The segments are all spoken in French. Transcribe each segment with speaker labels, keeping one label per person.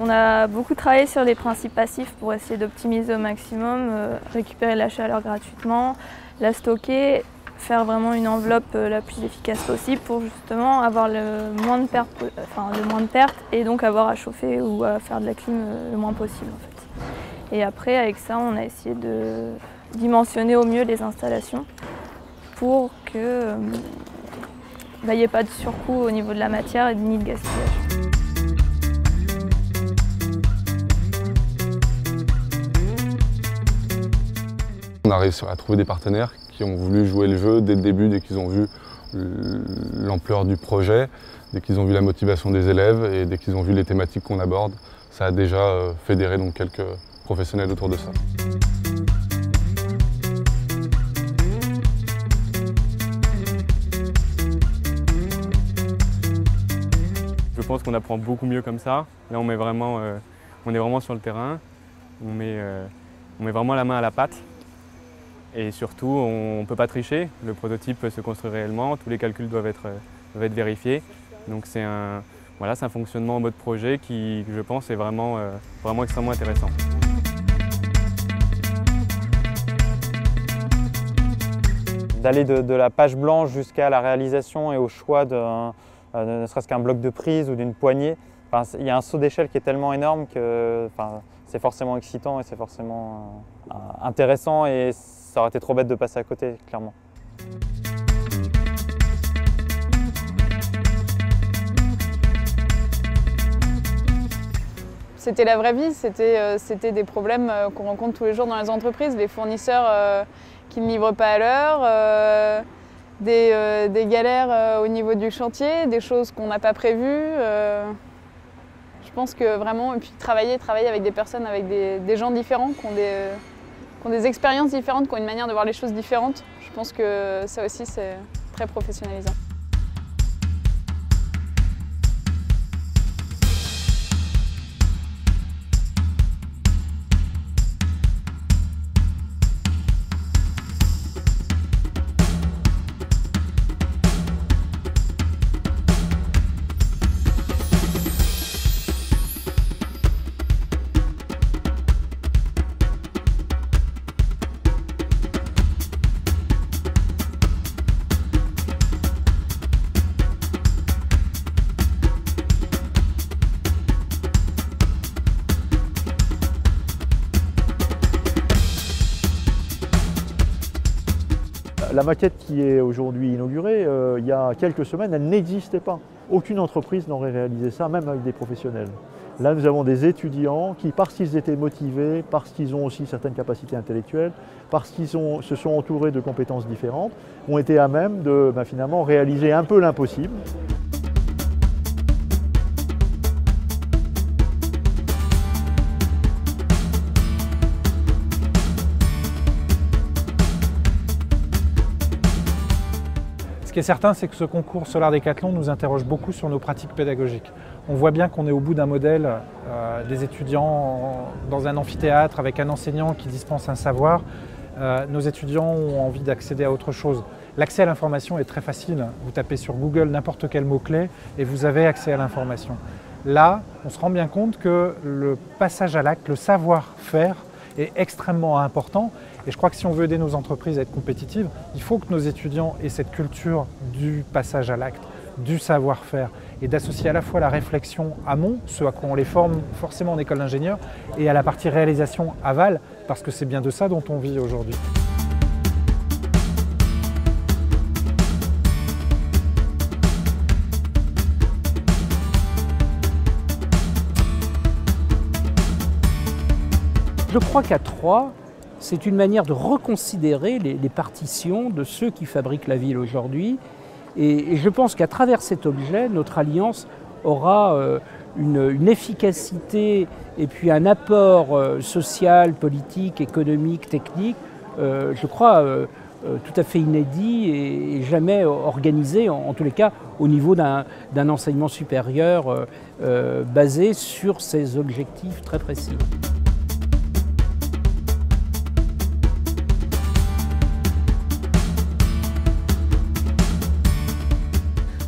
Speaker 1: On a beaucoup travaillé sur les principes passifs pour essayer d'optimiser au maximum, récupérer la chaleur gratuitement, la stocker, faire vraiment une enveloppe la plus efficace possible pour justement avoir le moins de pertes et donc avoir à chauffer ou à faire de la clim le moins possible en fait. Et après avec ça on a essayé de dimensionner au mieux les installations pour que il n'y ait pas de surcoût au niveau de la matière ni de gaspillage.
Speaker 2: On a réussi à trouver des partenaires qui ont voulu jouer le jeu dès le début, dès qu'ils ont vu l'ampleur du projet, dès qu'ils ont vu la motivation des élèves et dès qu'ils ont vu les thématiques qu'on aborde. Ça a déjà fédéré donc quelques professionnels autour de ça.
Speaker 3: Je pense qu'on apprend beaucoup mieux comme ça. Là, on est vraiment sur le terrain. On met vraiment la main à la pâte. Et surtout, on ne peut pas tricher. Le prototype se construit réellement. Tous les calculs doivent être vérifiés. Donc c'est un fonctionnement en mode projet qui, je pense, est vraiment extrêmement intéressant.
Speaker 4: D'aller de la page blanche jusqu'à la réalisation et au choix ne serait-ce qu'un bloc de prise ou d'une poignée, il y a un saut d'échelle qui est tellement énorme que c'est forcément excitant et c'est forcément intéressant et ça aurait été trop bête de passer à côté, clairement.
Speaker 5: C'était la vraie vie, c'était des problèmes qu'on rencontre tous les jours dans les entreprises, les fournisseurs qui ne livrent pas à l'heure, des galères au niveau du chantier, des choses qu'on n'a pas prévues. Je pense que vraiment, et puis travailler avec des personnes, avec des gens différents, qui ont des expériences différentes, qui ont une manière de voir les choses différentes, je pense que ça aussi c'est très professionnalisant.
Speaker 6: La maquette qui est aujourd'hui inaugurée, il y a quelques semaines, elle n'existait pas. Aucune entreprise n'aurait réalisé ça, même avec des professionnels. Là, nous avons des étudiants qui, parce qu'ils étaient motivés, parce qu'ils ont aussi certaines capacités intellectuelles, parce qu'ils se sont entourés de compétences différentes, ont été à même de finalement réaliser un peu l'impossible.
Speaker 7: Ce qui est certain, c'est que ce concours Solar Décathlon nous interroge beaucoup sur nos pratiques pédagogiques. On voit bien qu'on est au bout d'un modèle des étudiants dans un amphithéâtre avec un enseignant qui dispense un savoir. Nos étudiants ont envie d'accéder à autre chose. L'accès à l'information est très facile. Vous tapez sur Google n'importe quel mot-clé et vous avez accès à l'information. Là, on se rend bien compte que le passage à l'acte, le savoir-faire est extrêmement important. Et je crois que si on veut aider nos entreprises à être compétitives, il faut que nos étudiants aient cette culture du passage à l'acte, du savoir-faire et d'associer à la fois la réflexion amont, ce à quoi on les forme forcément en école d'ingénieur, et à la partie réalisation aval, parce que c'est bien de ça dont on vit aujourd'hui.
Speaker 8: Je crois qu'à 3, c'est une manière de reconsidérer les partitions de ceux qui fabriquent la ville aujourd'hui. Et je pense qu'à travers cet objet, notre alliance aura une efficacité et puis un apport social, politique, économique, technique, je crois, tout à fait inédit et jamais organisé, en tous les cas au niveau d'un enseignement supérieur basé sur ces objectifs très précis.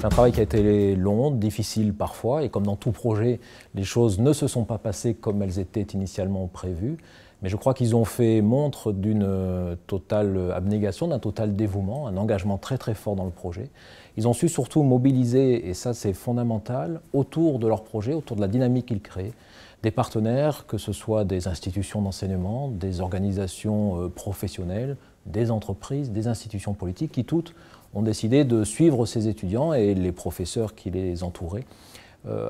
Speaker 9: C'est un travail qui a été long, difficile parfois, et comme dans tout projet, les choses ne se sont pas passées comme elles étaient initialement prévues. Mais je crois qu'ils ont fait montre d'une totale abnégation, d'un total dévouement, un engagement très très fort dans le projet. Ils ont su surtout mobiliser, et ça c'est fondamental, autour de leur projet, autour de la dynamique qu'ils créent, des partenaires, que ce soit des institutions d'enseignement, des organisations professionnelles, des entreprises, des institutions politiques, qui toutes ont décidé de suivre ces étudiants et les professeurs qui les entouraient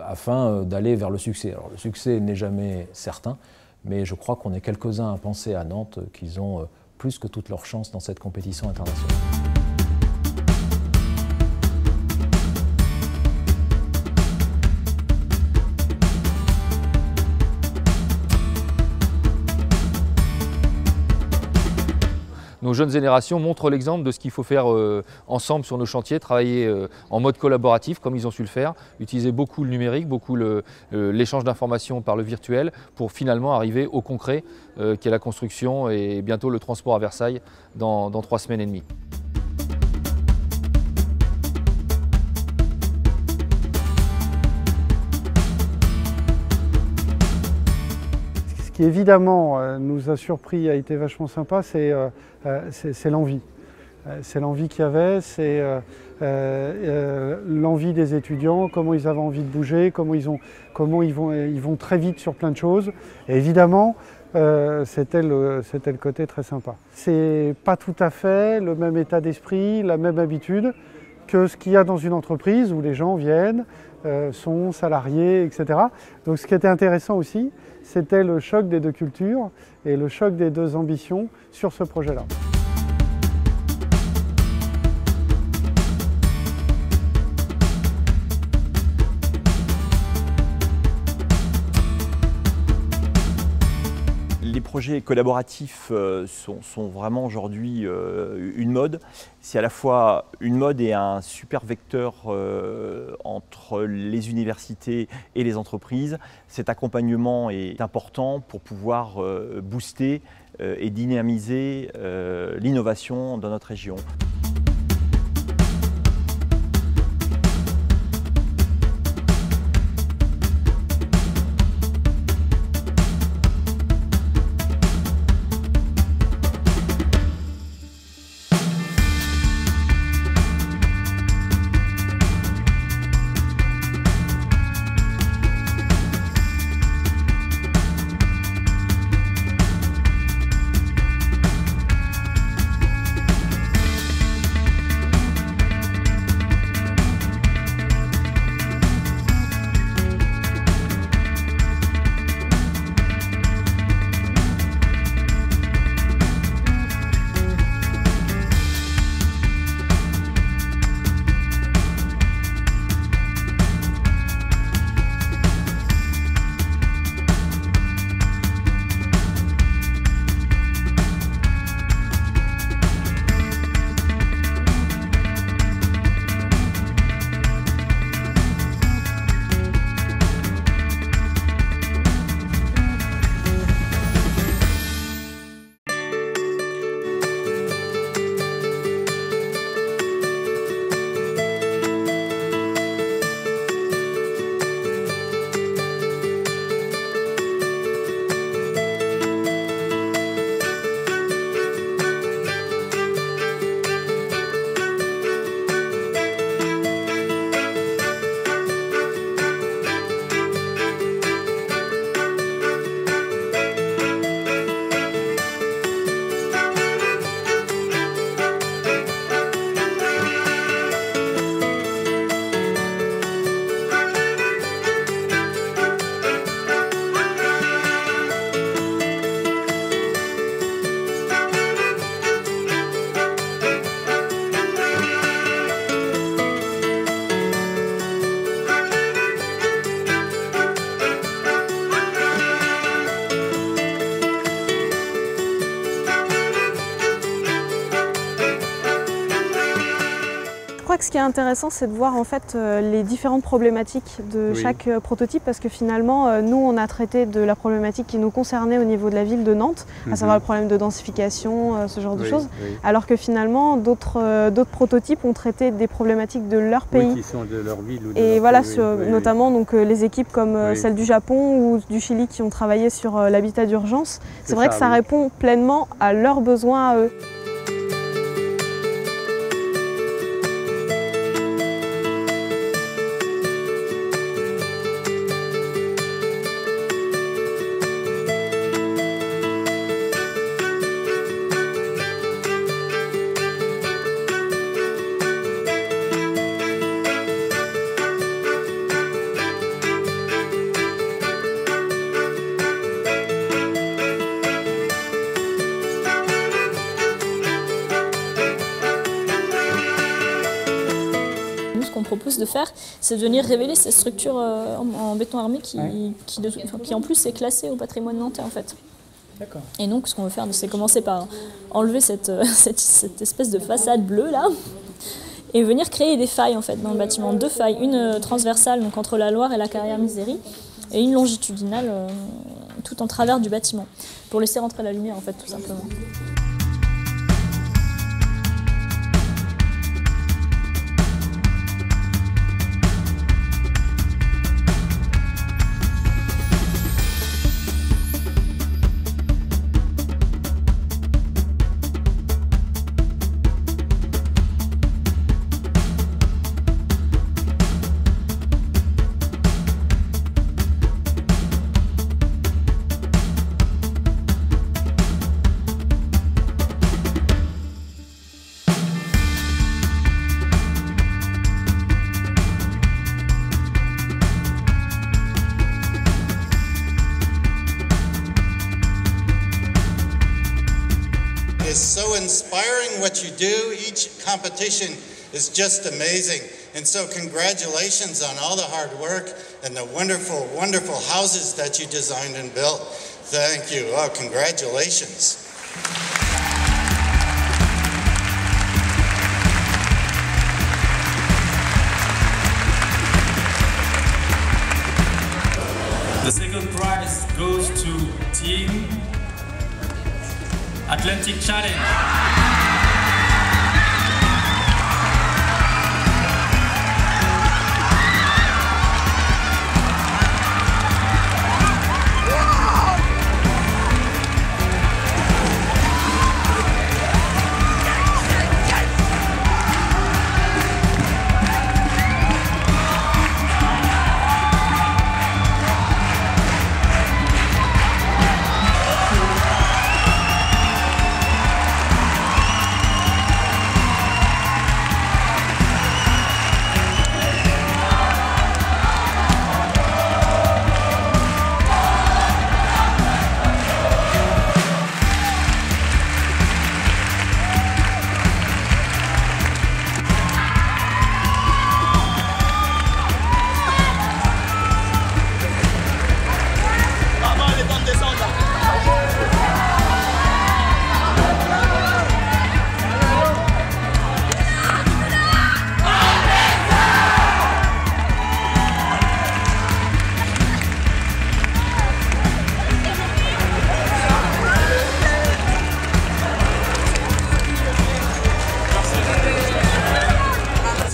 Speaker 9: afin d'aller vers le succès. Alors le succès n'est jamais certain, mais je crois qu'on est quelques-uns à penser à Nantes qu'ils ont plus que toutes leurs chances dans cette compétition internationale.
Speaker 10: Nos jeunes générations montrent l'exemple de ce qu'il faut faire ensemble sur nos chantiers, travailler en mode collaboratif comme ils ont su le faire, utiliser beaucoup le numérique, beaucoup l'échange d'informations par le virtuel pour finalement arriver au concret qui est la construction et bientôt le transport à Versailles dans 3 semaines et demie.
Speaker 11: Ce qui évidemment nous a surpris, a été vachement sympa, c'est l'envie. C'est l'envie qu'il y avait, c'est l'envie des étudiants, comment ils avaient envie de bouger, comment ils vont très vite sur plein de choses. Et évidemment, c'était le côté très sympa. C'est pas tout à fait le même état d'esprit, la même habitude que ce qu'il y a dans une entreprise où les gens viennent, sont salariés, etc. Donc ce qui était intéressant aussi, c'était le choc des deux cultures et le choc des deux ambitions sur ce projet-là.
Speaker 12: Les projets collaboratifs sont vraiment aujourd'hui une mode. C'est à la fois une mode et un super vecteur entre les universités et les entreprises. Cet accompagnement est important pour pouvoir booster et dynamiser l'innovation dans notre région.
Speaker 13: qui est intéressant, c'est de voir en fait les différentes problématiques de chaque prototype, parce que finalement, nous, on a traité de la problématique qui nous concernait au niveau de la ville de Nantes, à savoir le problème de densification, ce genre de choses, alors que finalement, d'autres prototypes ont traité des problématiques de leur pays.
Speaker 14: Qui sont de leur ville. Ou de
Speaker 13: et
Speaker 14: leur
Speaker 13: voilà,
Speaker 14: pays,
Speaker 13: notamment donc, les équipes comme celle du Japon ou du Chili qui ont travaillé sur l'habitat d'urgence. C'est vrai que ça répond pleinement à leurs besoins à eux.
Speaker 15: Ce qu'on propose de faire, c'est de venir révéler cette structure en béton armé qui en plus est classée au patrimoine nantais en fait. Et donc ce qu'on veut faire, c'est commencer par enlever cette espèce de façade bleue là et venir créer des failles en fait dans le bâtiment. 2 failles, une transversale donc entre la Loire et la carrière Misérie et une longitudinale tout en travers du bâtiment pour laisser rentrer la lumière en fait tout simplement.
Speaker 16: It's so inspiring what you do. Each competition is just amazing. And so congratulations on all the hard work and the wonderful, wonderful houses that you designed and built. Thank you. Oh, congratulations.
Speaker 17: The second prize goes to Team Atlantic Challenge.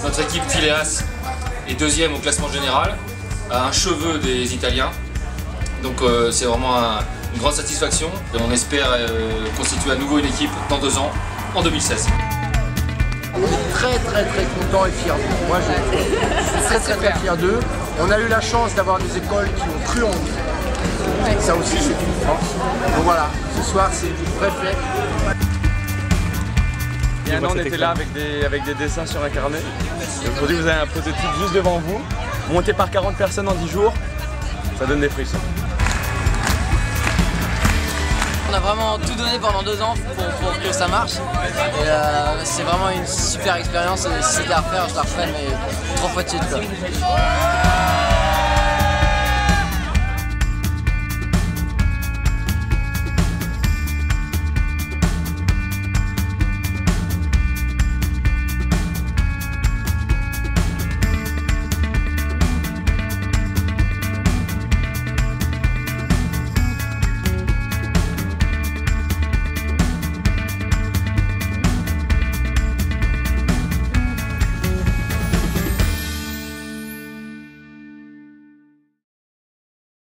Speaker 10: Notre équipe Phileas est deuxième au classement général, à un cheveu des Italiens. Donc c'est vraiment une grande satisfaction et on espère constituer à nouveau une équipe dans 2 ans, en 2016.
Speaker 18: On est très contents et fiers d'eux. Moi je suis très fier d'eux. On a eu la chance d'avoir des écoles qui ont cru en nous. Ça aussi c'est une force. Donc voilà, ce soir c'est une vraie fête.
Speaker 3: Il y a un an, on était là avec des dessins sur un carnet. Aujourd'hui, vous avez un prototype juste devant vous, monté par 40 personnes en 10 jours. Ça donne des frissons.
Speaker 19: On a vraiment tout donné pendant 2 ans pour que ça marche. Et c'est vraiment une super expérience. Si c'était à refaire, je la referais, mais 3 fois de suite.